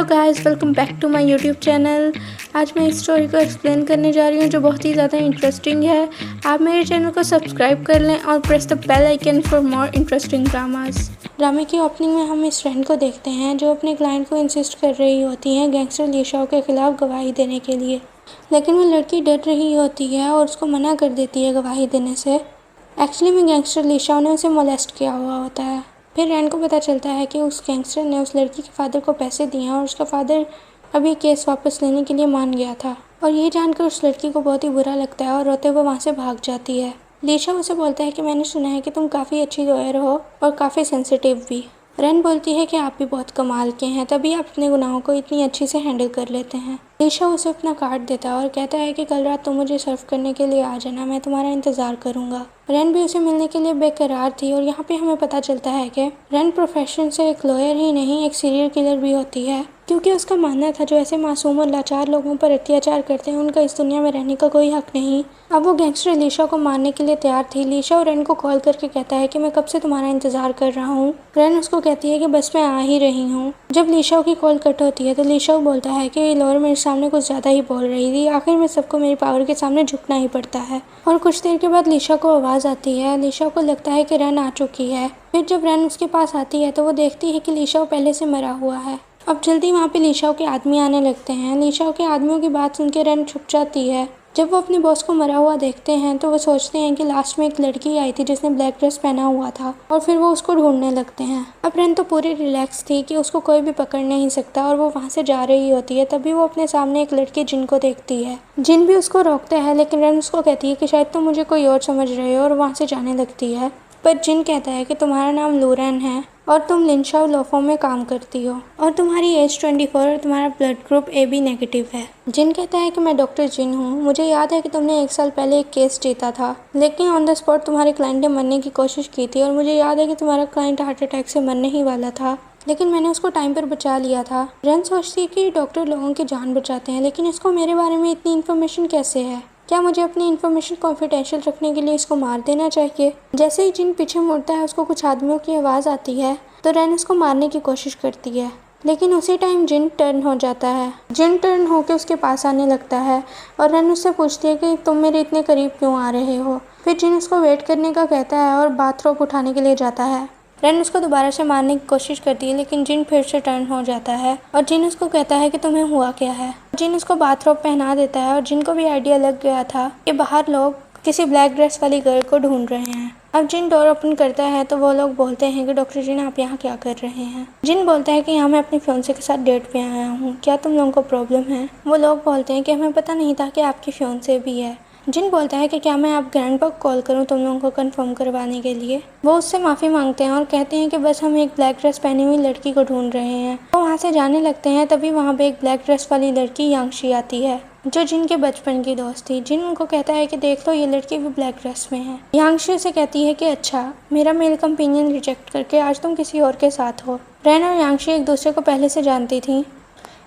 Guys, welcome back to my YouTube channel. आज मैं इस स्टोरी को एक्सप्लेन करने जा रही हूँ जो बहुत ही ज़्यादा इंटरेस्टिंग है। आप मेरे चैनल को सब्सक्राइब कर लें और press the bell icon for more interesting dramas. ड्रामे की ओपनिंग में हम इस फ्रेंड को देखते हैं जो अपने क्लाइंट को इंसिस्ट कर रही होती हैं गैंगस्टर लीशाओ के खिलाफ गवाही देने के लिए, लेकिन वो लड़की डर रही होती है और उसको मना कर देती है गवाही देने से। एक्चुअली में गैंगस्टर लीशाओ ने उसे मोलेस्ट किया हुआ होता है। फिर रैन को पता चलता है कि उस गैंगस्टर ने उस लड़की के फादर को पैसे दिए हैं और उसका फादर अभी केस वापस लेने के लिए मान गया था। और ये जानकर उस लड़की को बहुत ही बुरा लगता है और रोते हुए वहाँ से भाग जाती है। लीशा उसे बोलता है कि मैंने सुना है कि तुम काफ़ी अच्छी लॉयर हो और काफ़ी सेंसिटिव भी। रैन बोलती है कि आप भी बहुत कमाल के हैं, तभी आप अपने गुनाहों को इतनी अच्छी से हैंडल कर लेते हैं। लीशा उसे अपना कार्ड देता है और कहता है कि कल रात तुम मुझे सर्व करने के लिए आ जाना, मैं तुम्हारा इंतज़ार करूँगा। रैन भी उसे मिलने के लिए बेकरार थी और यहाँ पे हमें पता चलता है कि रैन प्रोफेशन से एक लॉयर ही नहीं, एक सीरियल किलर भी होती है, क्योंकि उसका मानना था जो ऐसे मासूम और लाचार लोगों पर अत्याचार करते हैं उनका इस दुनिया में रहने का कोई हक नहीं। अब वो गैंगस्टर लीशा को मारने के लिए तैयार थी। लीशा और रैन को कॉल करके कहता है कि मैं कब से तुम्हारा इंतजार कर रहा हूँ। रैन उसको कहती है कि बस मैं आ ही रही हूँ। जब लीशा की कॉल कट होती है तो लीशा बोलता है कि लॉयर मेरे सामने कुछ ज़्यादा ही बोल रही थी, आखिर में सबको मेरी पावर के सामने झुकना ही पड़ता है। और कुछ देर के बाद लीशा को आवाज़ आती है। लीशा को लगता है कि रैन आ चुकी है। फिर जब रैन उसके पास आती है तो वो देखती है कि लीशा पहले से मरा हुआ है। अब जल्दी वहाँ पे लीशाओ के आदमी आने लगते हैं। लीशाओ के आदमियों की बात सुनकर रैन छुप जाती है। जब वो अपने बॉस को मरा हुआ देखते हैं तो वो सोचते हैं कि लास्ट में एक लड़की आई थी जिसने ब्लैक ड्रेस पहना हुआ था और फिर वो उसको ढूंढने लगते हैं। अब रैन तो पूरी रिलैक्स थी कि उसको कोई भी पकड़ नहीं सकता और वो वहाँ से जा रही होती है। तभी वो अपने सामने एक लड़की जिन को देखती है। जिन भी उसको रोकता है, लेकिन रैन उसको कहती है कि शायद तुम मुझे कोई और समझ रहे हो और वहाँ से जाने लगती है। पर जिन कहता है कि तुम्हारा नाम लूरैन है और तुम लिनशाओ लॉ फर्म में काम करती हो और तुम्हारी एज 24 और तुम्हारा ब्लड ग्रुप AB नेगेटिव है। जिन कहता है कि मैं डॉक्टर जिन हूँ, मुझे याद है कि तुमने 1 साल पहले एक केस जीता था, लेकिन ऑन द स्पॉट तुम्हारे क्लाइंट ने मरने की कोशिश की थी और मुझे याद है कि तुम्हारा क्लाइंट हार्ट अटैक से मरने ही वाला था, लेकिन मैंने उसको टाइम पर बचा लिया था। रैन सोचती है कि डॉक्टर लोगों की जान बचाते हैं, लेकिन इसको मेरे बारे में इतनी इन्फॉर्मेशन कैसे है? क्या मुझे अपनी इन्फॉर्मेशन कॉन्फिडेंशियल रखने के लिए इसको मार देना चाहिए? जैसे ही जिन पीछे मुड़ता है उसको कुछ आदमियों की आवाज़ आती है तो रैन उसको मारने की कोशिश करती है, लेकिन उसी टाइम जिन टर्न हो जाता है। जिन टर्न होकर उसके पास आने लगता है और रैन उससे पूछती है कि तुम मेरे इतने करीब क्यों आ रहे हो। फिर जिन उसको वेट करने का कहता है और बाथरोब उठाने के लिए जाता है। रैन उसको दोबारा से मारने की कोशिश करती है, लेकिन जिन फिर से टर्न हो जाता है और जिन उसको कहता है कि तुम्हें हुआ क्या है। जिन उसको बाथरोब पहना देता है और जिन को भी आइडिया लग गया था कि बाहर लोग किसी ब्लैक ड्रेस वाली गर्ल को ढूंढ रहे हैं। अब जिन डोर ओपन करता है तो वो लोग बोलते हैं कि डॉक्टर जिन आप यहाँ क्या कर रहे हैं। जिन बोलता है कि यहाँ मैं अपने फियांसे के साथ डेट पे आया हूँ, क्या तुम लोगों को प्रॉब्लम है? वो लोग बोलते हैं कि हमें पता नहीं था कि आपकी फियांसे भी है। जिन बोलता है कि क्या मैं आप ग्रैंडपा को कॉल करूं तुम लोगों को कंफर्म करवाने के लिए। वो उससे माफ़ी मांगते हैं और कहते हैं कि बस हम एक ब्लैक ड्रेस पहनी हुई लड़की को ढूंढ रहे हैं। वो वहाँ से जाने लगते हैं। तभी वहाँ पे एक ब्लैक ड्रेस वाली लड़की यांगशी आती है जो जिन के बचपन की दोस्त थी। जिन उनको कहता है कि देख लो ये लड़की भी ब्लैक ड्रेस में है। यांगशी उसे कहती है कि अच्छा, मेरा मेल कंपेनियन रिजेक्ट करके आज तुम किसी और के साथ हो। रैन और यांगशी एक दूसरे को पहले से जानती थी।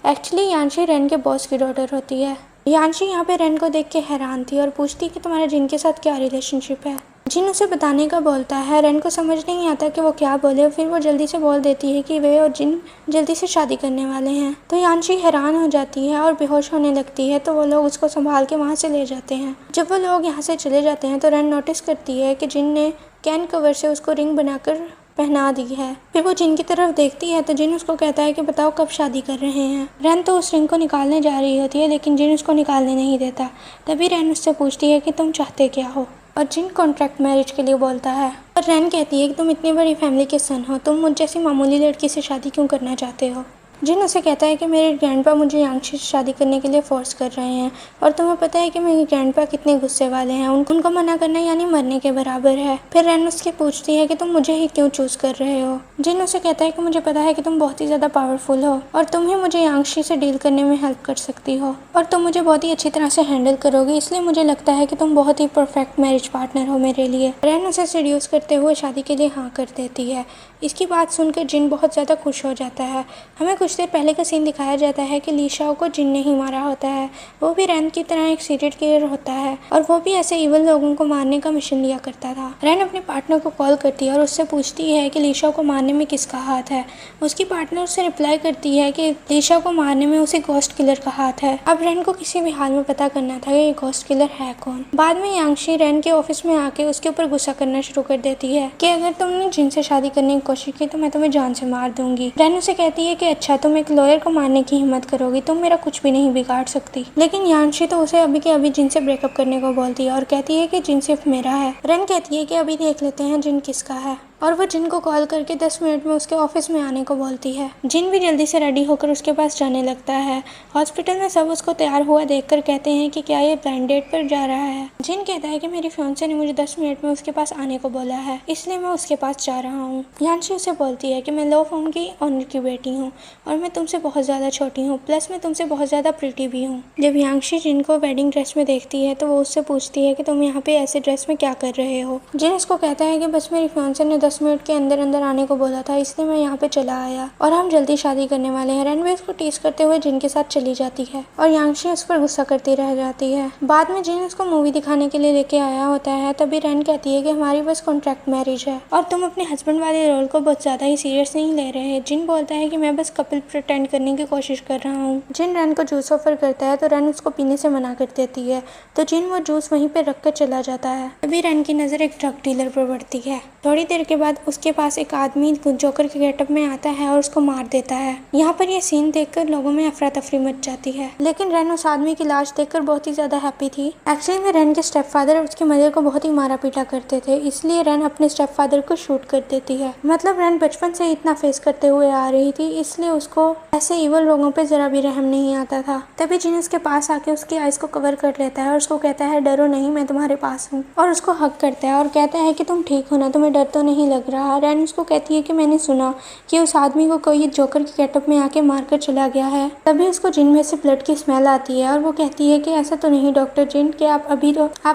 एक्चुअली यांगशी रैन के बॉस की डॉटर होती है। यांशी यहाँ पे रैन को देख के हैरान थी और पूछती कि तुम्हारा जिन के साथ क्या रिलेशनशिप है। जिन उसे बताने का बोलता है। रैन को समझ नहीं आता कि वो क्या बोले। फिर वो जल्दी से बोल देती है कि वे और जिन जल्दी से शादी करने वाले हैं। तो यांशी हैरान हो जाती है और बेहोश होने लगती है। तो वो लोग उसको संभाल के वहाँ से ले जाते हैं। जब वो लोग यहाँ से चले जाते हैं तो रैन नोटिस करती है कि जिन ने कैन कवर से उसको रिंग बनाकर पहना दी है। फिर वो जिन की तरफ देखती है तो जिन उसको कहता है कि बताओ कब शादी कर रहे हैं। रैन तो उस रिंग को निकालने जा रही होती है, लेकिन जिन उसको निकालने नहीं देता। तभी रैन उससे पूछती है कि तुम चाहते क्या हो, और जिन कॉन्ट्रैक्ट मैरिज के लिए बोलता है। और रैन कहती है कि तुम इतनी बड़ी फैमिली के सन हो, तुम मुझ जैसी मामूली लड़की से शादी क्यों करना चाहते हो। जिन उसे कहता है कि मेरे ग्रैंडपा मुझे यांगशी से शादी करने के लिए फोर्स कर रहे हैं और तुम्हें पता है कि मेरे ग्रैंडपा कितने गुस्से वाले हैं, उनको मना करना यानी मरने के बराबर है। फिर रैन उससे पूछती है कि तुम मुझे ही क्यों चूज कर रहे हो। जिन उसे कहता है कि मुझे पता है कि तुम बहुत ही ज़्यादा पावरफुल हो और तुम ही मुझे यांगशी से डील करने में हेल्प कर सकती हो और तुम मुझे बहुत ही अच्छी तरह से हैंडल करोगी, इसलिए मुझे लगता है कि तुम बहुत ही परफेक्ट मैरिज पार्टनर हो मेरे लिए। रैन उसे सीड्यूस करते हुए शादी के लिए हाँ कर देती है। इसकी बात सुनकर जिन बहुत ज़्यादा खुश हो जाता है। हमें कुछ कुछ देर पहले का सीन दिखाया जाता है कि ली शाओ को जिन ने ही मारा होता है। वो भी रैन की तरह एक सीरियल किलर होता है और वो भी ऐसे इवल लोगों को मारने का मिशन लिया करता था। रैन अपने पार्टनर को कॉल करती है और उससे पूछती है कि ली शाओ को मारने में किसका हाथ है। उसकी पार्टनर उससे रिप्लाई करती है कि ली शाओ को मारने में उसी घोस्ट किलर का हाथ है। अब रैन को किसी भी हाल में पता करना था कि ये घोस्ट किलर है कौन। बाद में यांगशी रैन के ऑफिस में आके उसके ऊपर गुस्सा करना शुरू कर देती है कि अगर तुमने जिन से शादी करने की कोशिश की तो मैं तुम्हें जान से मार दूंगी। रैन उसे कहती है कि अच्छा तुम एक लॉयर को मारने की हिम्मत करोगी, तुम मेरा कुछ भी नहीं बिगाड़ सकती। लेकिन यांगशी तो उसे अभी के अभी जिन से ब्रेकअप करने को बोलती है और कहती है कि जिन सिर्फ मेरा है। रैन कहती है कि अभी देख लेते हैं जिन किसका है और वो जिन को कॉल करके 10 मिनट में उसके ऑफिस में आने को बोलती है। जिन भी जल्दी से रेडी होकर उसके पास जाने लगता है। हॉस्पिटल में सब उसको तैयार हुआ देखकर कहते हैं कि क्या ये ब्लाइंड डेट पर जा रहा है। जिन कहता है कि मेरी फियांसे ने मुझे 10 मिनट में उसके पास आने को बोला है, इसलिए मैं उसके पास जा रहा हूँ। यांशी उसे बोलती है कि मैं लॉ फर्म की ऑनर की बेटी हूँ और मैं तुमसे बहुत ज़्यादा छोटी हूँ, प्लस मैं तुमसे बहुत ज़्यादा प्रिटी भी हूँ। जब यांशी जिन को वेडिंग ड्रेस में देखती है तो वो उससे पूछती है कि तुम यहाँ पे ऐसे ड्रेस में क्या कर रहे हो। जिन उसको कहता है कि बस मेरी फियांसे ने 10 मिनट के अंदर अंदर आने को बोला था, इसलिए मैं यहाँ पे चला आया और हम जल्दी शादी करने वाले हैं। रैन उसको टीज करते हुए जिन के साथ चली जाती है और यांशी उस पर गुस्सा करती रह जाती है। बाद में जिन उसको मूवी दिखाने के लिए लेके आया होता है, तभी रैन कहती है कि हमारी बस कॉन्ट्रैक्ट मैरिज है और तुम अपने हस्बैंड वाले रोल को बहुत ज्यादा ही सीरियस नहीं ले रहे हैं। जिन बोलता है कि मैं बस कपल प्रिटेंड करने की कोशिश कर रहा हूँ। जिन रैन को जूस ऑफर करता है तो रैन उसको पीने से मना कर देती है, तो जिन वो जूस वहीं पे रख कर चला जाता है। तभी रैन की नजर एक ड्रग डीलर पर पड़ती है। थोड़ी देर के बाद उसके पास एक आदमी जोकर के गेटअप में आता है और उसको मार देता है। यहाँ पर यह सीन देखकर लोगों में अफरा तफरी मच जाती है, लेकिन रैन उस आदमी की लाश देखकर बहुत ही ज्यादा हैप्पी थी। एक्चुअली में रैन के स्टेप फादर उसकी मदर को बहुत ही मारा पीटा करते थे, इसलिए रैन अपने स्टेप फादर को शूट कर देती है। मतलब रैन बचपन से इतना फेस करते हुए आ रही थी, इसलिए उसको ऐसे इवल लोगों पे जरा भी रहम नहीं आता था। तभी जिन उसके पास आके उसकी आइज को कवर कर लेता है और उसको कहता है डरो नहीं, मैं तुम्हारे पास हूँ, और उसको हक करता है और कहता है कि तुम ठीक हो ना, तुम्हें डर तो नहीं लग रहा। रैन उसको कहती है कि मैंने सुना कि उस आदमी को कोई जोकर के गेटअप में आके मारकर चला गया है। तभी उसको जिन में से ब्लड की स्मेल आती है और वो कहती है कि ऐसा तो नहीं डॉक्टर जिन कि आप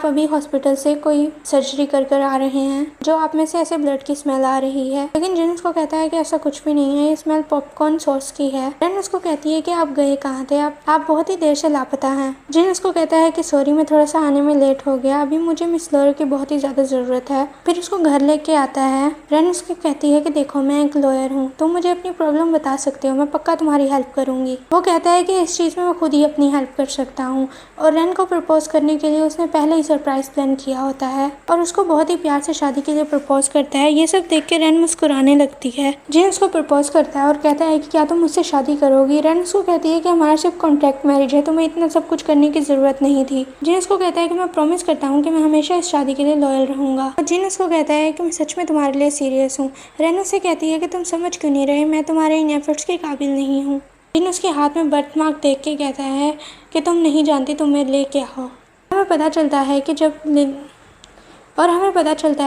अभी हॉस्पिटल से कोई सर्जरी कर आ रहे हैं जो आप में से ऐसे ब्लड की स्मेल आ रही है। लेकिन जिन उसको कहता है कि ऐसा कुछ भी नहीं है, ये स्मेल पॉपकॉर्न सॉस की है। रैन उसको कहती है कि आप गए कहाँ थे, आप बहुत ही देर से लापता हैं। जिन उसको कहता है कि सॉरी मैं थोड़ा सा आने में लेट हो गया, अभी मुझे मिस लॉयर की बहुत ही ज्यादा जरूरत है। फिर उसको घर लेके आता है। रैन उसको कहती है कि देखो मैं एक लॉयर हूँ, तुम मुझे अपनी प्रॉब्लम बता सकते हो, मैं पक्का तुम्हारी हेल्प करूंगी। वो कहता है कि इस चीज में मैं खुद ही अपनी हेल्प कर सकता हूँ और रैन को प्रपोज करने के लिए उसने पहले ही सरप्राइज प्लान किया होता है और उसको बहुत ही प्यार से शादी के लिए प्रपोज करता है। ये सब देख के रैन मुस्कुराने लगती है। जिन उसको प्रपोज करता है और कहता है कि क्या तुम मुझसे शादी करोगी। रैन उसको कहती है कि हमारा सिर्फ कॉन्ट्रैक्ट मैरिज है, तुम्हें इतना सब कुछ करने की जरूरत नहीं थी। जिन उसको कहता है कि मैं प्रॉमिस करता हूँ कि मैं हमेशा इस शादी के लिए लॉयल रहूंगा। जिन उसको कहता है कि मैं सच में तुम्हारे लिए सीरियस हूँ। रैन उससे कहती है कि तुम समझ क्यों नहीं रहे, मैं तुम्हारे इन एफर्ट्स के काबिल नहीं हूँ। जिन उसके हाथ में बर्थ मार्क देख के कहता है कि तुम नहीं जानती तुम मेरे लिए क्या हो। हमें पता चलता है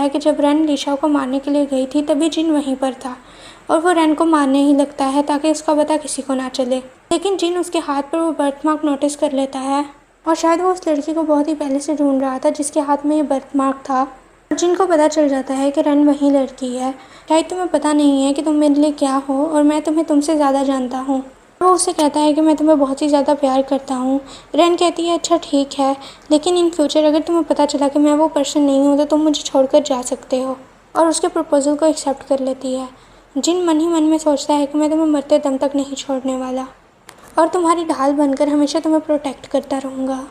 कि जब रैन ली शाओ को मारने के लिए गई थी तभी जिन वहीं पर था और वो रैन को मारने ही लगता है ताकि उसका पता किसी को ना चले। लेकिन जिन उसके हाथ पर वो बर्थ मार्क नोटिस कर लेता है और शायद वो उस लड़की को बहुत ही पहले से ढूंढ रहा था जिसके हाथ में ये बर्थ मार्क था। और जिनको पता चल जाता है कि रैन वही लड़की है। शायद तुम्हें पता नहीं है कि तुम मेरे लिए क्या हो और मैं तुम्हें तुमसे ज़्यादा जानता हूँ। वो उससे कहता है कि मैं तुम्हें बहुत ही ज़्यादा प्यार करता हूँ। रैन कहती है अच्छा ठीक है, लेकिन इन फ्यूचर अगर तुम्हें पता चला कि मैं वो पर्सन नहीं हूँ तो तुम मुझे छोड़कर जा सकते हो, और उसके प्रपोजल को एक्सेप्ट कर लेती है। जिन मन ही मन में सोचता है कि मैं तुम्हें मरते दम तक नहीं छोड़ने वाला और तुम्हारी ढाल बनकर हमेशा तुम्हें प्रोटेक्ट करता रहूँगा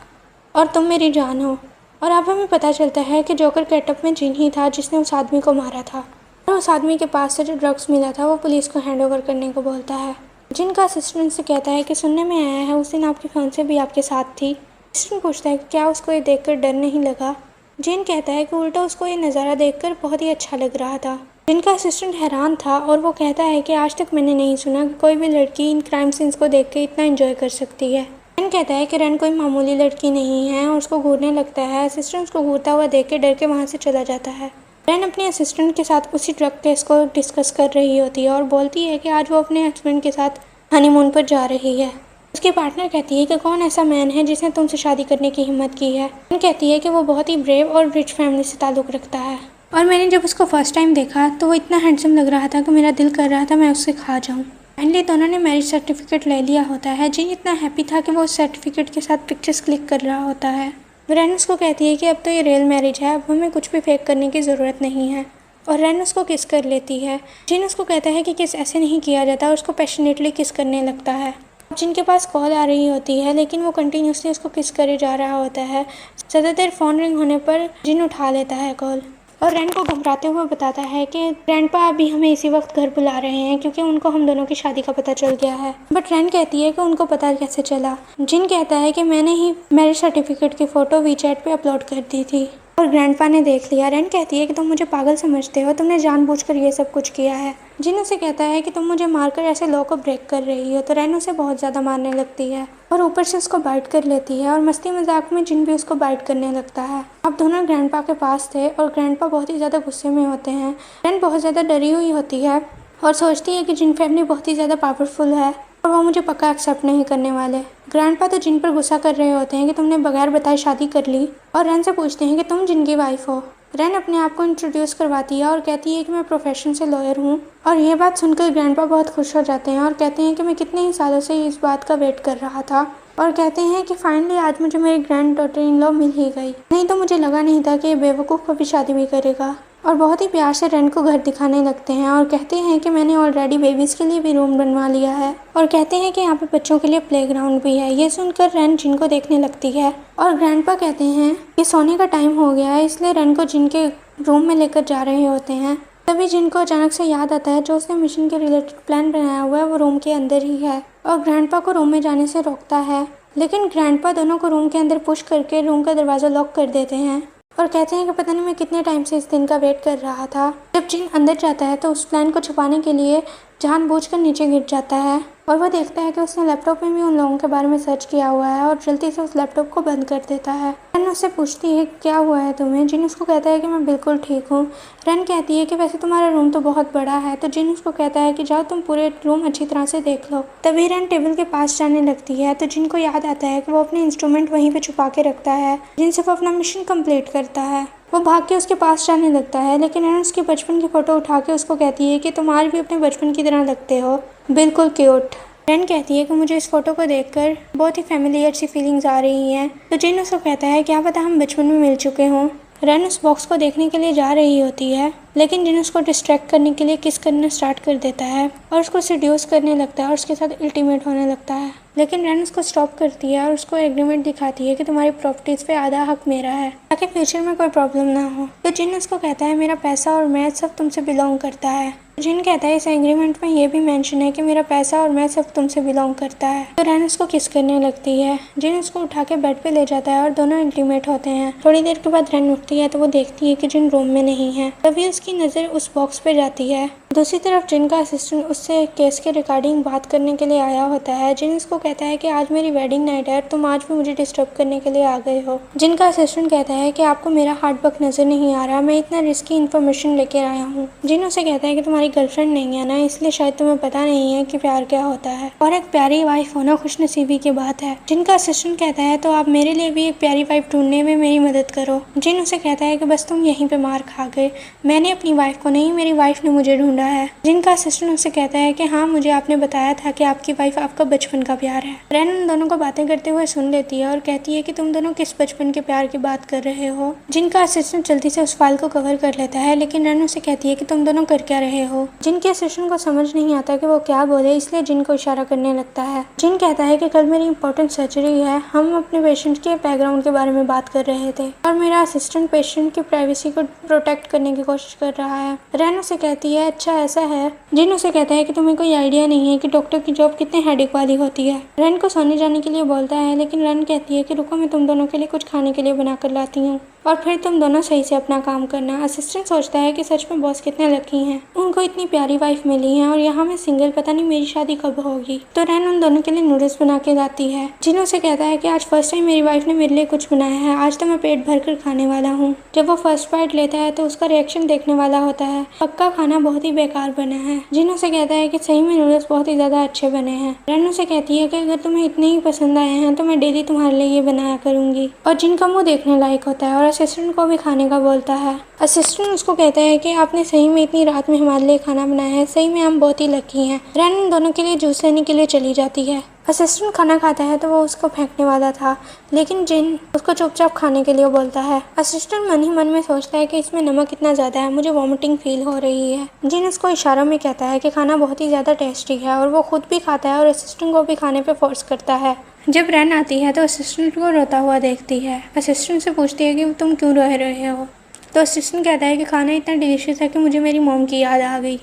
और तुम मेरी जान हो। और अब हमें पता चलता है कि जोकर गेटअप में जिन ही था जिसने उस आदमी को मारा था और उस आदमी के पास से जो ड्रग्स मिला था वो पुलिस को हैंड ओवर करने को बोलता है। जिनका असिस्टेंट से कहता है कि सुनने में आया है उस दिन आपकी फियांसे भी आपके साथ थी। असिस्टेंट पूछता है कि क्या उसको ये देखकर डर नहीं लगा। जिन कहता है कि उल्टा उसको ये नज़ारा देखकर बहुत ही अच्छा लग रहा था। जिनका असिस्टेंट हैरान था और वो कहता है कि आज तक मैंने नहीं सुना कि कोई भी लड़की इन क्राइम सीन्स को देख के इतना एंजॉय कर सकती है। रैन कहता है कि रैन कोई मामूली लड़की नहीं है और उसको घूरने लगता है। असिस्टेंट उसको घूरता हुआ देख के डर के वहाँ से चला जाता है। रैन अपने असिस्टेंट के साथ उसी ड्रग केस को डिस्कस कर रही होती है और बोलती है कि आज वो अपने हस्बैंड के साथ हनीमून पर जा रही है। उसकी पार्टनर कहती है कि कौन ऐसा मैन है जिसने तुमसे शादी करने की हिम्मत की है। रैन कहती है कि वो बहुत ही ब्रेव और रिच फैमिली से ताल्लुक़ रखता है और मैंने जब उसको फर्स्ट टाइम देखा तो वो इतना हैंडसम लग रहा था कि मेरा दिल कर रहा था मैं उससे खा जाऊँ। फाइनली दोनों ने मैरिज सर्टिफिकेट ले लिया होता है। जिन इतना हैप्पी था कि वो उस सर्टिफिकेट के साथ पिक्चर्स क्लिक कर रहा होता है। रेन उसको कहती है कि अब तो ये रियल मैरिज है, अब हमें कुछ भी फेक करने की ज़रूरत नहीं है, और रेन उसको किस कर लेती है। जिन उसको कहता है कि किस ऐसे नहीं किया जाता और उसको पैशनेटली किस करने लगता है। जिनके पास कॉल आ रही होती है लेकिन वो कंटिन्यूसली उसको किस करे जा रहा होता है। ज़्यादा देर फ़ोन रिंग होने पर जिन उठा लेता है कॉल और रैन को घबराते हुए बताता है कि ग्रैंडपा अभी हमें इसी वक्त घर बुला रहे हैं क्योंकि उनको हम दोनों की शादी का पता चल गया है। बट रैन कहती है कि उनको पता कैसे चला। जिन कहता है कि मैंने ही मैरिज सर्टिफिकेट की फ़ोटो वीचैट पे अपलोड कर दी थी और ग्रैंडपा ने देख लिया। रैन कहती है कि तुम मुझे पागल समझते हो, तुमने जानबूझकर ये सब कुछ किया है। जिन उसे कहता है कि तुम मुझे मारकर ऐसे लॉ को ब्रेक कर रही हो, तो रैन उसे बहुत ज़्यादा मारने लगती है और ऊपर से उसको बाइट कर लेती है और मस्ती मजाक में जिन भी उसको बाइट करने लगता है। अब दोनों ग्रैंडपा के पास थे और ग्रैंडपा बहुत ही ज़्यादा गुस्से में होते हैं। रैन बहुत ज़्यादा डरी हुई होती है और सोचती है कि जिन फैमिली बहुत ही ज़्यादा पावरफुल है और वो मुझे पक्का एक्सेप्ट नहीं करने वाले। ग्रैंडपा तो जिन पर गुस्सा कर रहे होते हैं कि तुमने बगैर बताए शादी कर ली और रैन से पूछते हैं कि तुम जिन की वाइफ हो। रैन अपने आप को इंट्रोड्यूस करवाती है और कहती है कि मैं प्रोफेशन से लॉयर हूँ, और ये बात सुनकर ग्रैंडपा बहुत खुश हो जाते हैं और कहते हैं कि मैं कितने ही सालों से इस बात का वेट कर रहा था, और कहते हैं कि फाइनली आज मुझे मेरी ग्रैंड डॉटर इन लॉ मिल ही गई, नहीं तो मुझे लगा नहीं था कि ये बेवकूफ़ कभी शादी भी करेगा। और बहुत ही प्यार से रैन को घर दिखाने लगते हैं और कहते हैं कि मैंने ऑलरेडी बेबीज़ के लिए भी रूम बनवा लिया है, और कहते हैं कि यहाँ पे बच्चों के लिए प्लेग्राउंड भी है। ये सुनकर रैन जिन को देखने लगती है और ग्रैंडपा कहते हैं कि सोने का टाइम हो गया है, इसलिए रैन को जिन के रूम में लेकर जा रहे होते हैं। तभी जिन को अचानक से याद आता है जो उसने मिशन के रिलेटेड प्लान बनाया हुआ है वो रूम के अंदर ही है, और ग्रैंडपा को रूम में जाने से रोकता है, लेकिन ग्रैंडपा दोनों को रूम के अंदर पुश करके रूम का दरवाज़ा लॉक कर देते हैं और कहते हैं कि पता नहीं मैं कितने टाइम से इस दिन का वेट कर रहा था। जब जिन अंदर जाता है तो उस प्लान को छुपाने के लिए जानबूझकर नीचे गिर जाता है और वह देखता है कि उसने लैपटॉप में भी उन लोगों के बारे में सर्च किया हुआ है और जल्दी से उस लैपटॉप को बंद कर देता है। रैन उससे पूछती है क्या हुआ है तुम्हें। जिन उसको कहता है कि मैं बिल्कुल ठीक हूँ। रैन कहती है कि वैसे तुम्हारा रूम तो बहुत बड़ा है, तो जिन उसको कहता है कि जाओ तुम पूरे रूम अच्छी तरह से देख लो। तभी रैन टेबल के पास जाने लगती है तो जिनको याद आता है कि वो अपने इंस्ट्रूमेंट वहीं पे छुपा के रखता है जिनसे वो अपना मिशन कंप्लीट करता है। वो भाग के उसके पास जाने लगता है, लेकिन रैन उसकी बचपन की फ़ोटो उठा के उसको कहती है कि तुम आज भी अपने बचपन की तरह लगते हो, बिल्कुल क्यूट। रैन कहती है कि मुझे इस फ़ोटो को देखकर बहुत ही फैमिलियर सी फीलिंग्स आ रही हैं, तो जिन उसको कहता है क्या पता हम बचपन में मिल चुके हों। रैन उस बॉक्स को देखने के लिए जा रही होती है, लेकिन जिन उसको डिस्ट्रैक्ट करने के लिए किस करना स्टार्ट कर देता है और उसको सेड्यूस करने लगता है और उसके साथ अल्टीमेट होने लगता है। लेकिन रैन उसको स्टॉप करती है और उसको एग्रीमेंट दिखाती है कि तुम्हारी प्रॉपर्टीज़ पे आधा हक मेरा है ताकि फ्यूचर में कोई प्रॉब्लम ना हो। तो जिन उसको कहता है मेरा पैसा और मैं सब तुमसे बिलोंग करता है। जिन कहता है इस एग्रीमेंट में ये भी मेंशन है कि मेरा पैसा और मैं सब तुमसे बिलोंग करता है। तो रैन उसको किस करने लगती है। जिन उसको उठा के बेड पे ले जाता है और दोनों इंटीमेट होते हैं। थोड़ी देर के बाद रैन उठती है तो वो देखती है कि जिन रूम में नहीं है। तभी उसकी नज़र उस बॉक्स पे जाती है। दूसरी तरफ जिन का असिस्टेंट उससे केस के रिगार्डिंग बात करने के लिए आया होता है। जिन उसको कहता है कि आज मेरी वेडिंग नाइट है, तुम आज भी मुझे डिस्टर्ब करने के लिए आ गए हो। जिन का असिस्टेंट कहता है कि आपको मेरा हार्ड वर्क नज़र नहीं आ रहा, मैं इतना रिस्की इन्फॉर्मेशन लेकर आया हूँ। जिन उसे कहता है कि तुम्हारी गर्लफ्रेंड नहीं है ना, इसलिए शायद तुम्हें पता नहीं है कि प्यार क्या होता है और एक प्यारी वाइफ होना खुशनसीबी की बात है। जिनका असिस्टेंट कहता है तो आप मेरे लिए भी एक प्यारी वाइफ ढूंढने में मेरी मदद करो। जिन उसे कहता है कि बस तुम यहीं पे मार खा गए, मैंने अपनी वाइफ को नहीं, मेरी वाइफ ने मुझे ढूंढा है। जिनका असिस्टेंट उसे कहता है कि हाँ, मुझे आपने बताया था कि आपकी वाइफ आपका बचपन का प्यार है। रैन उन दोनों को बातें करते हुए सुन लेती है और कहती है कि तुम दोनों किस बचपन के प्यार की बात कर रहे हो। जिनका असिस्टेंट जल्दी से उस फाइल को कवर कर लेता है, लेकिन रैन उसे कहती है कि तुम दोनों कर क्या रहे हो। जिनके असिस्टेंट को समझ नहीं आता कि वो क्या बोले, इसलिए जिन को इशारा करने लगता है। जिन कहता है कि कल मेरी इंपॉर्टेंट सर्जरी है, हम अपने पेशेंट के बैकग्राउंड के बारे में बात कर रहे थे और मेरा असिस्टेंट पेशेंट की प्राइवेसी को प्रोटेक्ट करने की कोशिश कर रहा है। रैन उसे कहती है अच्छा ऐसा है। जिन उसे कहता है कि तुम्हें कोई आइडिया नहीं है कि डॉक्टर की जॉब कितने हेडेक वाली होती है। रैन को सोने जाने के लिए बोलता है, लेकिन रैन कहती है कि रुको, मैं तुम दोनों के लिए कुछ खाने के लिए बना कर लाती हूँ और फिर तुम दोनों सही से अपना काम करना। असिस्टेंट सोचता है कि सच में बॉस कितने लकी हैं, उनको इतनी प्यारी वाइफ मिली है और यहाँ मैं सिंगल, पता नहीं मेरी शादी कब होगी। तो रैन उन दोनों के लिए नूडल्स बना के लाती है। जिन उसे कहता है कि आज फर्स्ट टाइम मेरी वाइफ ने मेरे लिए कुछ बनाया है, आज तो मैं पेट भर कर खाने वाला हूँ। जब वो फर्स्ट बाइट लेता है तो उसका रिएक्शन देखने वाला होता है, पक्का खाना बहुत ही बेकार बना है। जिन उसे कहता है कि सही में नूडल्स बहुत ही ज्यादा अच्छे बने हैं। रैन उसे कहती है कि अगर तुम्हें इतने ही पसंद आए हैं तो मैं डेली तुम्हारे लिए ये बनाया करूंगी। और जिनका मुंह देखने लायक होता है और असिस्टेंट को भी खाने का बोलता है। असिस्टेंट उसको कहता है कि आपने सही में इतनी रात में हमारे लिए खाना बनाया है, सही में हम बहुत ही लकी हैं। रैन उन दोनों के लिए जूस लेने के लिए चली जाती है। असिस्टेंट खाना खाता है तो वो उसको फेंकने वाला था, लेकिन जिन उसको चुपचाप खाने के लिए बोलता है। असिस्टेंट मन ही मन में सोचता है कि इसमें नमक इतना ज़्यादा है, मुझे वॉमिटिंग फील हो रही है। जिन उसको इशारों में कहता है कि खाना बहुत ही ज़्यादा टेस्टी है और वो खुद भी खाता है और असिस्टेंट को भी खाने पर फोर्स करता है। जब रैन आती है तो असिस्टेंट को रोता हुआ देखती है। असिस्टेंट से पूछती है कि तुम क्यों रो रहे हो, तो असिस्टेंट कहता है कि खाना इतना डिलीशियस है कि मुझे मेरी मॉम की याद आ गई।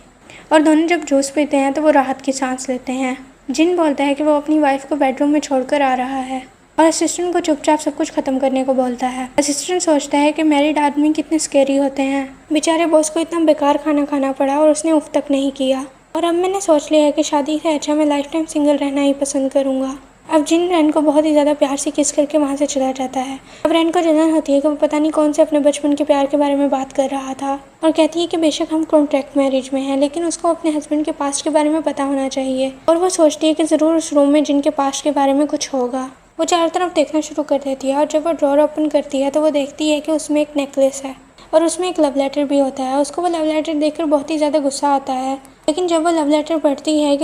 और दोनों जब जूस पीते हैं तो वो राहत की सांस लेते हैं। जिन बोलता है कि वो अपनी वाइफ को बेडरूम में छोड़कर आ रहा है और असिस्टेंट को चुपचाप सब कुछ ख़त्म करने को बोलता है। असिस्टेंट सोचता है कि मैरिड आदमी कितने स्केरी होते हैं, बेचारे बॉस को इतना बेकार खाना खाना पड़ा और उसने उफ तक नहीं किया। और अब मैंने सोच लिया है कि शादी से अच्छा मैं लाइफ टाइम सिंगल रहना ही पसंद करूँगा। अब जिन रैन को बहुत ही ज़्यादा प्यार से किस करके वहाँ से चला जाता है। अब रैन को जलन होती है कि वो पता नहीं कौन से अपने बचपन के प्यार के बारे में बात कर रहा था और कहती है कि बेशक हम कॉन्ट्रैक्ट मैरिज में हैं, लेकिन उसको अपने हस्बैंड के पास्ट के बारे में पता होना चाहिए। और वो सोचती है कि ज़रूर उस रूम में जिनके पास्ट के बारे में कुछ होगा। वो चारों तरफ देखना शुरू कर देती है और जब वो ड्रॉर ओपन करती है तो वो देखती है कि उसमें एक नेकलेस है और उसमें एक लव लेटर भी होता है। उसको वो लव लेटर देखकर बहुत ही ज़्यादा गुस्सा आता है, लेकिन जब वो लव लेटर पढ़ती है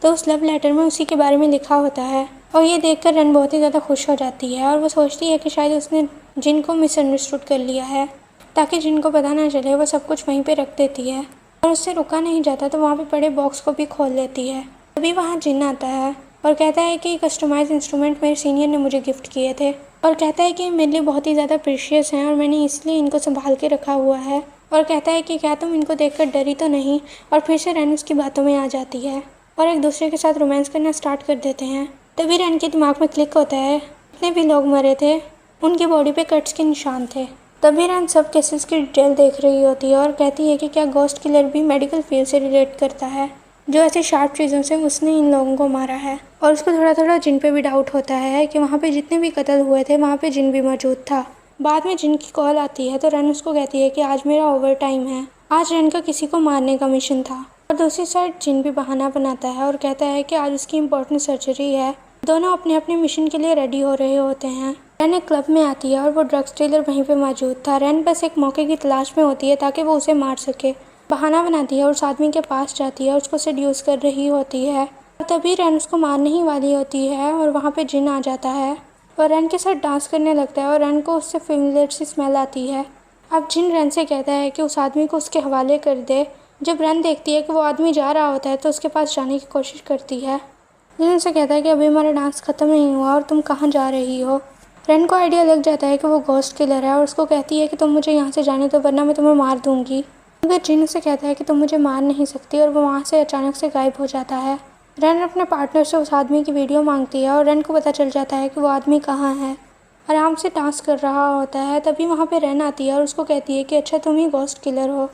तो उस लव लेटर में उसी के बारे में लिखा होता है। और ये देखकर रन बहुत ही ज़्यादा खुश हो जाती है और वो सोचती है कि शायद उसने जिन को मिसअंडरस्टूड कर लिया है, ताकि जिन को पता ना चले। वो सब कुछ वहीं पे रख देती है और उससे रुका नहीं जाता तो वहाँ पे पड़े बॉक्स को भी खोल लेती है। तभी वहाँ जिन आता है और कहता है कि कस्टमाइज इंस्ट्रूमेंट मेरे सीनियर ने मुझे गिफ्ट किए थे और कहता है कि मेरे लिए बहुत ही ज़्यादा प्रीशियस हैं और मैंने इसलिए इनको संभाल के रखा हुआ है। और कहता है कि क्या तुम इनको देखकर डरी तो नहीं। और फिर से रैन उसकी बातों में आ जाती है और एक दूसरे के साथ रोमांस करना स्टार्ट कर देते हैं। तभी रैन के दिमाग में क्लिक होता है, जितने भी लोग मरे थे उनकी बॉडी पे कट्स के निशान थे। तभी रैन सब केसेस की डिटेल देख रही होती है और कहती है कि क्या गोस्ट किलर भी मेडिकल फील्ड से रिलेट करता है, जो ऐसी शार्प चीज़ों से उसने इन लोगों को मारा है। और उसको थोड़ा थोड़ा जिन पे भी डाउट होता है कि वहाँ पे जितने भी कत्ल हुए थे वहाँ पे जिन भी मौजूद था। बाद में जिन की कॉल आती है तो रन उसको कहती है कि आज मेरा ओवर टाइम है, आज रन का किसी को मारने का मिशन था। और दूसरी साइड जिन भी बहाना बनाता है और कहता है कि आज उसकी इम्पोर्टेंट सर्जरी है। दोनों अपने अपने मिशन के लिए रेडी हो रहे होते हैं। रैन एक क्लब में आती है और वो ड्रग्स डीलर वहीं पे मौजूद था। रैन बस एक मौके की तलाश में होती है ताकि वो उसे मार सके। बहाना बनाती है और उस आदमी के पास जाती है और उसको सेड्यूस कर रही होती है। और तभी रैन उसको मारने ही वाली होती है और वहाँ पे जिन आ जाता है और रैन के साथ डांस करने लगता है और रैन को उससे फेमिलियर सी स्मेल आती है। अब जिन रैन से कहता है कि उस आदमी को उसके हवाले कर दे। जब रैन देखती है कि वो आदमी जा रहा होता है तो उसके पास जाने की कोशिश करती है। जिन उसे कहता है कि अभी हमारा डांस ख़त्म नहीं हुआ और तुम कहाँ जा रही हो। रैन को आइडिया लग जाता है कि वो घोस्ट किलर है और उसको कहती है कि तुम मुझे यहाँ से जाने दो वरना मैं तुम्हें मार दूँगी। मगर जिन उसे कहता है कि तुम मुझे मार नहीं सकती और वो वहाँ से अचानक से गायब हो जाता है। रैन अपने पार्टनर से उस आदमी की वीडियो मांगती है और रैन को पता चल जाता है कि वो आदमी कहाँ है, आराम से डांस कर रहा होता है। तभी वहाँ पे रैन आती है और उसको कहती है कि अच्छा तुम ही घोस्ट किलर हो।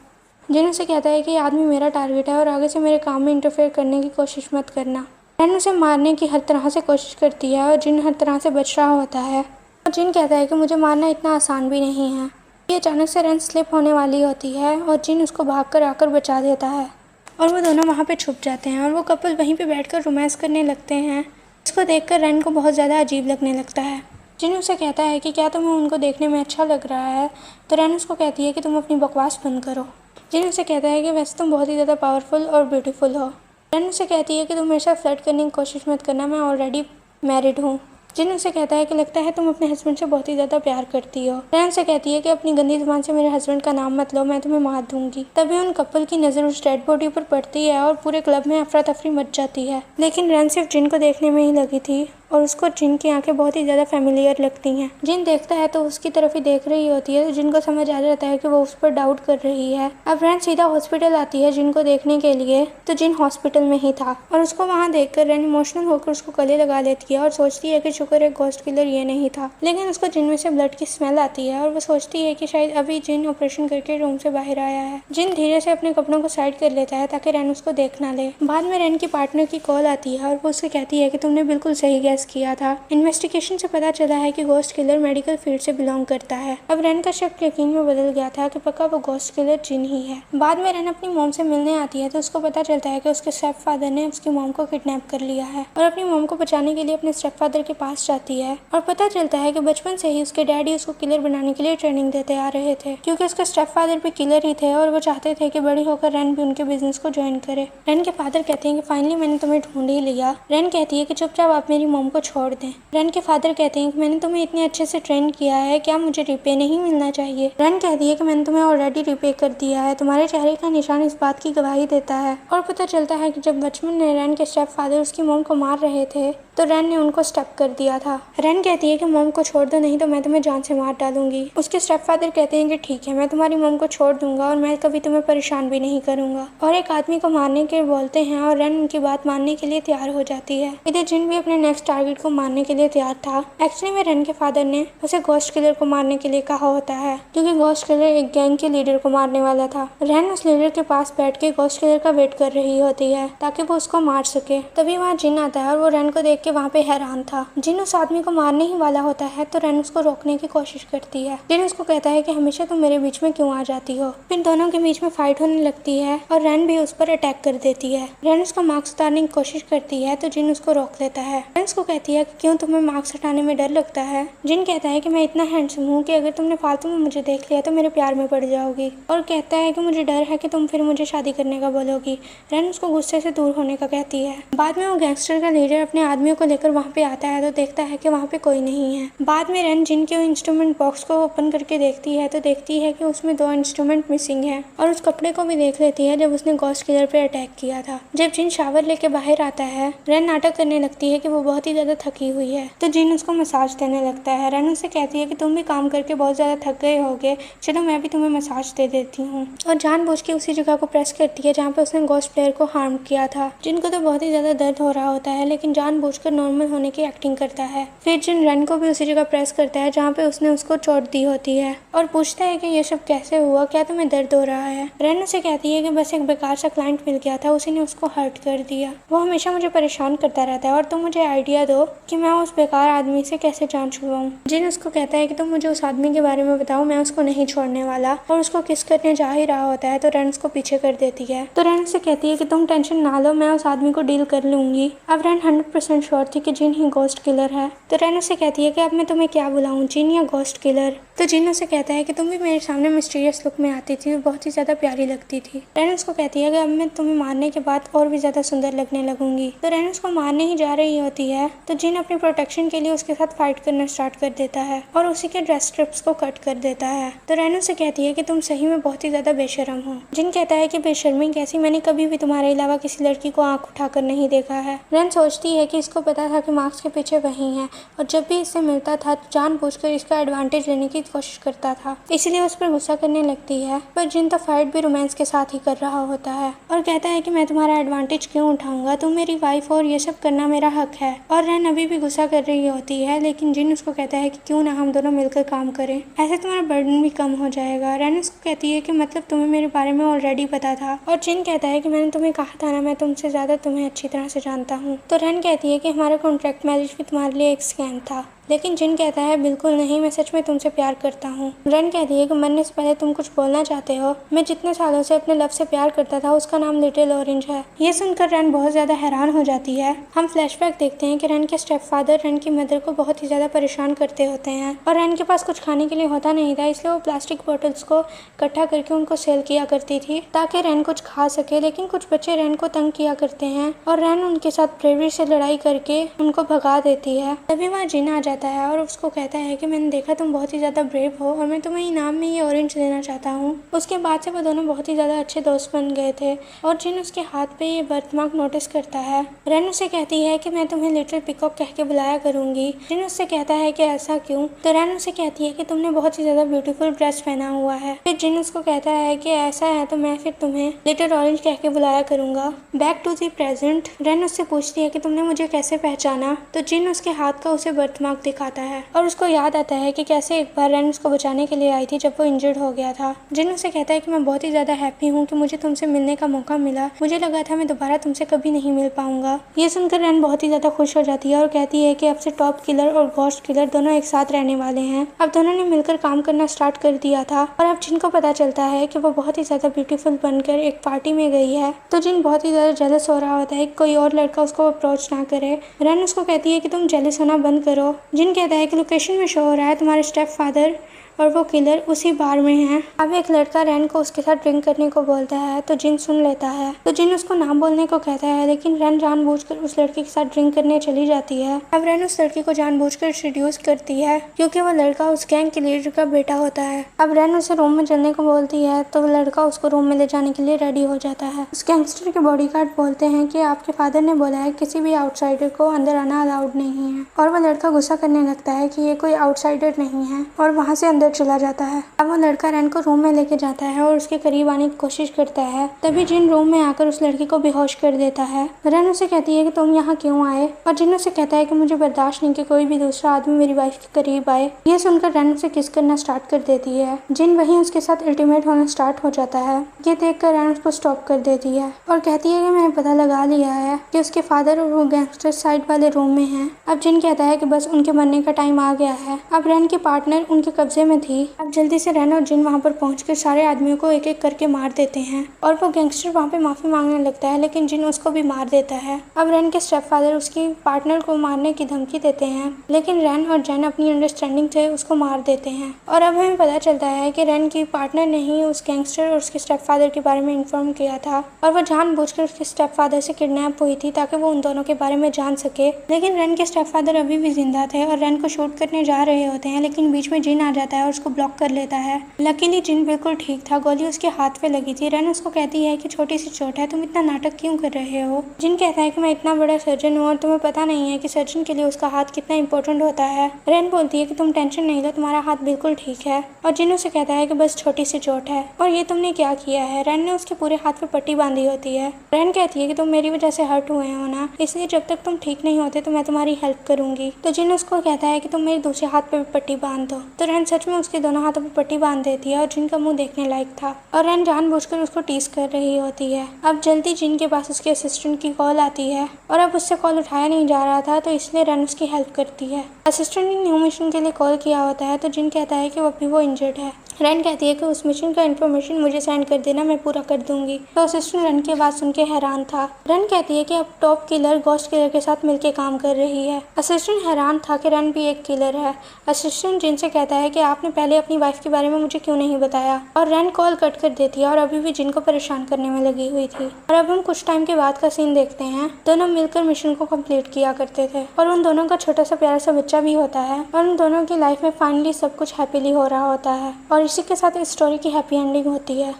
जिन उसे कहता है कि ये आदमी मेरा टारगेट है और आगे से मेरे काम में इंटरफेयर करने की कोशिश मत करना। रैन उसे मारने की हर तरह से कोशिश करती है और जिन हर तरह से बच रहा होता है। और जिन कहता है कि मुझे मारना इतना आसान भी नहीं है। ये अचानक से रैन स्लिप होने वाली होती है और जिन उसको भागकर आकर बचा देता है और वो दोनों वहाँ पे छुप जाते हैं और वो कपल वहीं पे बैठकर रोमांस करने लगते हैं। इसको देखकर रैन को बहुत ज़्यादा अजीब लगने लगता है। जिन उसे कहता है कि क्या तुम्हें उनको देखने में अच्छा लग रहा है, तो रैन उसको कहती है कि तुम अपनी बकवास बंद करो। जिन उसे कहता है कि वैसे तुम बहुत ही ज़्यादा पावरफुल और ब्यूटीफुल हो। रैन उसे कहती है कि तुम मेरे साथ फ्लर्ट करने की कोशिश मत करना, मैं ऑलरेडी मैरिड हूँ। जिन उसे कहता है कि लगता है तुम अपने हस्बैंड से बहुत ही ज़्यादा प्यार करती हो। रैन से कहती है कि अपनी गंदी जुबान से मेरे हस्बैंड का नाम मत लो, मैं तुम्हें मार दूंगी। तभी उन कपल की नज़र उस डेड बॉडी पर पड़ती है और पूरे क्लब में अफरा तफरी मच जाती है। लेकिन रैन सिर्फ जिन को देखने में ही लगी थी और उसको जिन की आंखें बहुत ही ज़्यादा फेमिलियर लगती हैं। जिन देखता है तो उसकी तरफ ही देख रही होती है, तो जिन को समझ आ जाता है कि वो उस पर डाउट कर रही है। अब रैन सीधा हॉस्पिटल आती है जिन को देखने के लिए, तो जिन हॉस्पिटल में ही था और उसको वहाँ देखकर रैन इमोशनल होकर उसको गले लगा लेती है और सोचती है कि शुक्र है घोस्ट किलर ये नहीं था। लेकिन उसको जिन में से ब्लड की स्मेल आती है और वो सोचती है कि शायद अभी जिन ऑपरेशन करके रूम से बाहर आया है। जिन धीरे से अपने कपड़ों को साइड कर लेता है ताकि रैन उसको देख ना ले। बाद में रैन की पार्टनर की कॉल आती है और वो उससे कहती है कि तुमने बिल्कुल सही गैस अरेस्ट किया था। इन्वेस्टिगेशन से पता चला है कि घोस्ट किलर मेडिकल फील्ड से बिलोंग करता है। अब रैन का शक यकीन में बदल गया था कि पक्का वो घोस्ट किलर जिन ही है। बाद में रैन अपनी मॉम से मिलने आती है तो उसको पता चलता है कि उसके स्टेप फादर ने उसकी मॉम को किडनैप कर लिया है और अपनी मॉम को बचाने के लिए अपने स्टेप फादर के पास जाती है। और पता चलता है कि बचपन से ही उसके डैडी उसको किलर बनाने के लिए ट्रेनिंग देते आ रहे थे, क्योंकि उसके स्टेप फादर भी किलर ही थे और वो चाहते थे कि बड़ी होकर रैन भी उनके बिजनेस को ज्वाइन करे। रैन के फादर कहते हैं कि फाइनली मैंने तुम्हें ढूंढ ही लिया। रैन कहती है कि चुपचाप आप मेरी मॉम को छोड़ दें। रैन के फादर कहते हैं कि मैंने तुम्हें इतने अच्छे से ट्रेन किया है, क्या मुझे रिपे नहीं मिलना चाहिए? रैन कहती है कि मैंने तुम्हें ऑलरेडी रिपे कर दिया है, तुम्हारे चेहरे का निशान इस बात की गवाही देता है। और पता चलता है कि जब बचपन में रैन के स्टेप फादर उसकी मॉम को मार रहे थे तो रैन ने उनको स्टेप कर दिया था। रैन कहती है कि मॉम को छोड़ दो, नहीं तो मैं तुम्हें जान से मार डालूंगी। उसके स्टेप फादर कहते हैं कि ठीक है, मैं तुम्हारी मॉम को छोड़ दूंगा और मैं कभी तुम्हें परेशान भी नहीं करूंगा, और एक आदमी को मारने के बोलते हैं और रैन उनकी बात मानने के लिए तैयार हो जाती है। इधर जिन भी अपने नेक्स्ट टारगेट को मारने के लिए तैयार था। एक्चुअली में रैन के फादर ने उसे घोस्ट किलर को मारने के लिए कहा होता है, क्योंकि घोस्ट किलर एक गैंग के लीडर को मारने वाला था। रैन उस लीडर के पास बैठ के घोस्ट किलर का वेट कर रही होती है ताकि वो उसको मार सके। तभी वहाँ जिन आता है और वो रैन को देख के वहाँ पे हैरान था। जिन उस आदमी को मारने ही वाला होता है तो रैन उसको रोकने की कोशिश करती है। जिन उसको कहता है कि हमेशा तुम मेरे बीच में क्यों आ जाती हो। फिर दोनों के बीच में फाइट होने लगती है और रैन भी उस पर अटैक कर देती है। रैन उसका मास्क उतारने की कोशिश करती है तो जिन उसको रोक लेता है। रैन उसको कहती है कि क्यों तुम्हें मास्क हटाने में डर लगता है। जिन कहता है कि मैं इतना हैंडसम हूँ कि अगर तुमने फालतू में मुझे देख लिया तो मेरे प्यार में पड़ जाओगी, और कहता है कि मुझे डर है कि तुम फिर मुझे शादी करने का बोलोगी। रैन उसको गुस्से से दूर होने का कहती है। बाद में वो गैंगस्टर का लीडर अपने आदमियों को लेकर वहाँ पे आता है तो देखता है कि वहाँ पे कोई नहीं है। बाद में रैन जिन के इंस्ट्रूमेंट बॉक्स को ओपन करके देखती है तो देखती है कि उसमें 2 इंस्ट्रूमेंट मिसिंग है, और उस कपड़े को भी देख लेती है जब उसने घोस्ट किलर पे अटैक किया था। जब जिन शावर लेके बाहर आता है, रैन नाटक करने लगती है कि वो बहुत ही ज्यादा थकी हुई है तो जिन उसको मसाज देने लगता है। रैन उससे कहती है कि तुम भी काम करके बहुत ज्यादा थक गए होगे, चलो मैं भी तुम्हें मसाज दे देती हूँ, और जानबूझ के उसी जगह को प्रेस करती है जहाँ पे उसने घोस्ट प्लेयर को हार्म किया था। जिनको तो बहुत ही ज्यादा दर्द हो रहा होता है लेकिन जानबूझकर नॉर्मल होने की एक्टिंग करता है। फिर जिन रैन को भी उसी जगह प्रेस करता है जहाँ पे उसने उसको चोट दी होती है और पूछता है कि ये सब कैसे हुआ, क्या तुम्हें दर्द हो रहा है। रैन उसे कहती है कि बस एक बेकार सा क्लाइंट मिल गया था, उसी ने उसको हर्ट कर दिया, वो हमेशा मुझे परेशान करता रहता है और तुम मुझे आइडिया दो कि मैं उस बेकार आदमी से कैसे जान छुड़वाऊं। जिन उसको कहता है कि तुम मुझे उस आदमी के बारे में बताओ, मैं उसको नहीं छोड़ने वाला, और उसको किस करने जा ही रहा होता है तो रैन उसको पीछे कर देती है। तो रैन उससे कहती है कि तुम टेंशन ना लो, मैं उस आदमी को डील कर लूंगी। अब रैन 100% श्योर थी कि जिन ही घोस्ट किलर है। तो रैन उससे कहती है कि अब मैं तुम्हें क्या बुलाऊं, जिन या घोस्ट किलर। तो जिन उसे कहता है कि तुम भी मेरे सामने मिस्टीरियस लुक में आती थी, बहुत ही ज्यादा प्यारी लगती थी। रैन उसको कहती है कि अब मैं तुम्हें मारने के बाद और भी ज्यादा सुंदर लगने लगूंगी। तो रैन उसको मारने ही जा रही होती है तो जिन अपनी प्रोटेक्शन के लिए उसके साथ फाइट करना स्टार्ट कर देता है और उसी के ड्रेस स्ट्रिप्स को कट कर देता है। तो रैन उसे कहती है कि तुम सही में बहुत ही ज्यादा बेशर्म हो। जिन कहता है कि बेशर्मी कैसी, मैंने कभी भी तुम्हारे अलावा किसी लड़की को आंख उठाकर नहीं देखा है। रैन सोचती है कि इसको पता था कि मार्क्स के पीछे वही है और जब भी इससे मिलता था तो जानबूझकर इसका एडवांटेज लेने की कोशिश करता था, इसलिए उस पर गुस्सा करने लगती है। पर जिन तो फाइट भी रोमांस के साथ ही कर रहा होता है और कहता है कि मैं तुम्हारा एडवांटेज क्यों उठाऊंगा, तुम मेरी वाइफ और ये सब करना मेरा हक है। और रैन अभी भी गुस्सा कर रही होती है लेकिन जिन उसको कहता है कि क्यों ना हम दोनों मिलकर काम करें, ऐसे तुम्हारा बर्डन भी कम हो जाएगा। रैन उसको कहती है कि मतलब तुम्हें मेरे बारे में ऑलरेडी पता था, और जिन कहता है कि मैंने तुम्हें कहा था ना, मैं तुमसे ज्यादा तुम्हें अच्छी तरह से जानता हूँ। तो रैन कहती है कि हमारा कॉन्ट्रैक्ट मैरिज भी तुम्हारे लिए एक स्कैम था, लेकिन जिन कहता है बिल्कुल नहीं, मैं सच में तुमसे प्यार करता हूँ। रैन कहती है कि मरने से पहले तुम कुछ बोलना चाहते हो, मैं जितने सालों से अपने लव से प्यार करता था उसका नाम लिटिल ऑरेंज है। ये सुनकर रैन बहुत ज्यादा हैरान हो जाती है। हम फ्लैशबैक देखते हैं कि रैन के स्टेप फादर रैन की मदर को बहुत ही ज्यादा परेशान करते होते हैं और रैन के पास कुछ खाने के लिए होता नहीं था, इसलिए वो प्लास्टिक बॉटल्स को इकट्ठा करके उनको सेल किया करती थी ताकि रैन कुछ खा सके। लेकिन कुछ बच्चे रैन को तंग किया करते हैं और रैन उनके साथ ब्रेवरी से लड़ाई करके उनको भगा देती है। तभी वहाँ जिन आ जाता है और उसको कहता है कि मैंने देखा तुम बहुत ही ज्यादा ब्रेव हो और मैं तुम्हें इनाम में ये ऑरेंज देना चाहता हूँ। उसके बाद से वो दोनों बहुत ही ज्यादा अच्छे दोस्त बन गए थे और जिन उसके हाथ पे ये बर्थमार्क नोटिस करता है। रैन उसे कहती है कि मैं तुम्हें लिटिल पिकॉक कह के बुलाया करूंगी। जिन उससे कहता है कि ऐसा क्यों, तो रैन उसे कहती है कि तुमने बहुत ही ज्यादा ब्यूटीफुल ड्रेस पहना हुआ है। फिर जिन उसको कहता है कि ऐसा है तो मैं फिर तुम्हें लिटिल ऑरेंज कह के बुलाया करूंगा। बैक टू दी प्रेजेंट, रैन उससे पूछती है कि तुमने मुझे कैसे पहचाना, तो जिन उसके हाथ का उसे बर्थमार्क दिखाता है और उसको याद आता है कि कैसे एक बार रैन उसको बचाने के लिए आई थी जब वो इंजर्ड हो गया था। जिन उसे कहता है कि मैं बहुत ही ज्यादा हैप्पी हूँ कि मुझे तुमसे मिलने का मौका मिला, मुझे लगा था मैं दोबारा तुमसे कभी नहीं मिल पाऊंगा। ये सुनकर रैन बहुत ही ज्यादा खुश हो जाती है और कहती है कि अब से टॉप किलर और घोस्ट किलर दोनों एक साथ रहने वाले हैं। अब दोनों ने मिलकर काम करना स्टार्ट कर दिया था और अब जिन को पता चलता है कि वो बहुत ही ज्यादा ब्यूटीफुल बनकर एक पार्टी में गई है तो जिन बहुत ही ज्यादा जेलस हो रहा होता है कि कोई और लड़का उसको अप्रोच ना करे। रैन उसको कहती है कि तुम जेलस होना बंद करो। जिन कहता है कि लोकेशन में शो हो रहा है तुम्हारे स्टेप फादर और वो किलर उसी बार में है। अब एक लड़का रैन को उसके साथ ड्रिंक करने को बोलता है तो जिन सुन लेता है तो जिन उसको नाम बोलने को कहता है, लेकिन रैन जानबूझकर उस लड़के के साथ ड्रिंक करने चली जाती है। अब रैन उस लड़की को जानबूझकर इंट्रोड्यूस करती है क्योंकि वो लड़का उस गैंग के लीडर का बेटा होता है। अब रैन उसे रूम में चलने को बोलती है तो वो लड़का उसको रूम में ले जाने के लिए रेडी हो जाता है। उस गैंगस्टर के बॉडीगार्ड बोलते हैं कि आपके फादर ने बोला है किसी भी आउटसाइडर को अंदर आना अलाउड नहीं है और वो लड़का गुस्सा करने लगता है कि ये कोई आउटसाइडर नहीं है और वहाँ से चला जाता है। अब वो लड़का रैन को रूम में लेके जाता है और उसके करीब आने की कोशिश करता है। तभी जिन रूम में आकर उस लड़की को बेहोश कर देता है। रैन उसे कहती है कि तुम यहाँ क्यों आए और जिन उसे कहता है कि मुझे बर्दाश्त नहीं कि कोई भी दूसरा आदमी मेरी वाइफ के करीब आए। ये सुनकर रैन उसे किस करना स्टार्ट कर देती है। जिन वहीं उसके साथ अल्टीमेट होना स्टार्ट हो जाता है। ये देखकर रैन उसको स्टॉप कर देती है और कहती है कि मैंने पता लगा लिया है कि उसके फादर और वो गैंगस्टर साइड वाले रूम में हैं। अब जिन कहता है कि बस उनके मरने का टाइम आ गया है। अब रैन की पार्टनर उनके कब्जे में थी। अब जल्दी से रैन और जिन वहाँ पर पहुंचकर सारे आदमियों को एक एक करके मार देते हैं और वो गैंगस्टर वहाँ पे माफी मांगने लगता है, लेकिन जिन उसको भी मार देता है। अब रैन के स्टेपफादर उसकी पार्टनर को मारने की धमकी देते हैं, लेकिन रैन और जैन अपनी अंडरस्टैंडिंग से उसको मार देते हैं। और अब हमें पता चलता है कि रैन की पार्टनर ने ही उस गैंगस्टर और उसके स्टेपफादर के बारे में इन्फॉर्म किया था और वो जानबूझकर उसके स्टेपफादर से किडनैप हुई थी ताकि वो उन दोनों के बारे में जान सके। लेकिन रैन के स्टेपफादर अभी भी जिंदा थे और रैन को शूट करने जा रहे होते हैं, लेकिन बीच में जिन आ जाता है और उसको ब्लॉक कर लेता है। लकीली जिन बिल्कुल ठीक था, गोली उसके हाथ पे लगी थी। रैन उसको कहती है कि छोटी सी चोट है, तुम इतना नाटक क्यों कर रहे हो। जिन कहता है कि मैं इतना बड़ा सर्जन हूँ और तुम्हें पता नहीं है कि सर्जन के लिए उसका हाथ कितना इंपॉर्टेंट होता है। रैन बोलती है कि तुम टेंशन नहीं लो, तुम्हारा हाथ बिल्कुल ठीक है। और जिन उसे कहता है कि बस छोटी सी चोट है और ये तुमने क्या किया है। रैन ने उसके पूरे हाथ पे पट्टी बांधी होती है। रैन कहती है कि तुम मेरी वजह से हर्ट हुए हो ना, इसलिए जब तक तुम ठीक नहीं होते तो मैं तुम्हारी हेल्प करूंगी। तो जिन उसको कहता है कि तुम मेरे दूसरे हाथ पे भी पट्टी बांध दो। तो रैन सच में उसके दोनों हाथों पे पट्टी बांध देती है और जिन का मुंह देखने लायक था और रैन जानबूझकर उसको टीज कर रही होती है। अब जल्दी जिन के पास उसके असिस्टेंट की कॉल आती है और अब उससे कॉल उठाया नहीं जा रहा था तो इसलिए रैन उसकी हेल्प करती है। असिस्टेंट ने न्यू मिशन के लिए कॉल किया होता है तो जिन कहता है कि अभी वो इंजर्ड है। रैन कहती है कि उस मिशन का इन्फॉर्मेशन मुझे सेंड कर देना, मैं पूरा कर दूंगी। तो असिस्टेंट रैन की बात सुन के हैरान था। रैन कहती है कि अब टॉप किलर घोस्ट किलर के साथ मिलकर काम कर रही है। असिस्टेंट हैरान था कि रैन भी एक किलर है। असिस्टेंट जिन से कहता है कि आपने पहले अपनी वाइफ के बारे में मुझे क्यों नहीं बताया। और रैन कॉल कट कर देती है और अभी भी जिन को परेशान करने में लगी हुई थी। और अब हम कुछ टाइम के बाद का सीन देखते हैं। दोनों मिलकर मिशन को कंप्लीट किया करते थे और उन दोनों का छोटा सा प्यारा सा बच्चा भी होता है और उन दोनों की लाइफ में फाइनली सब कुछ हैप्पीली हो रहा होता है और इसी के साथ इस स्टोरी की हैप्पी एंडिंग होती है।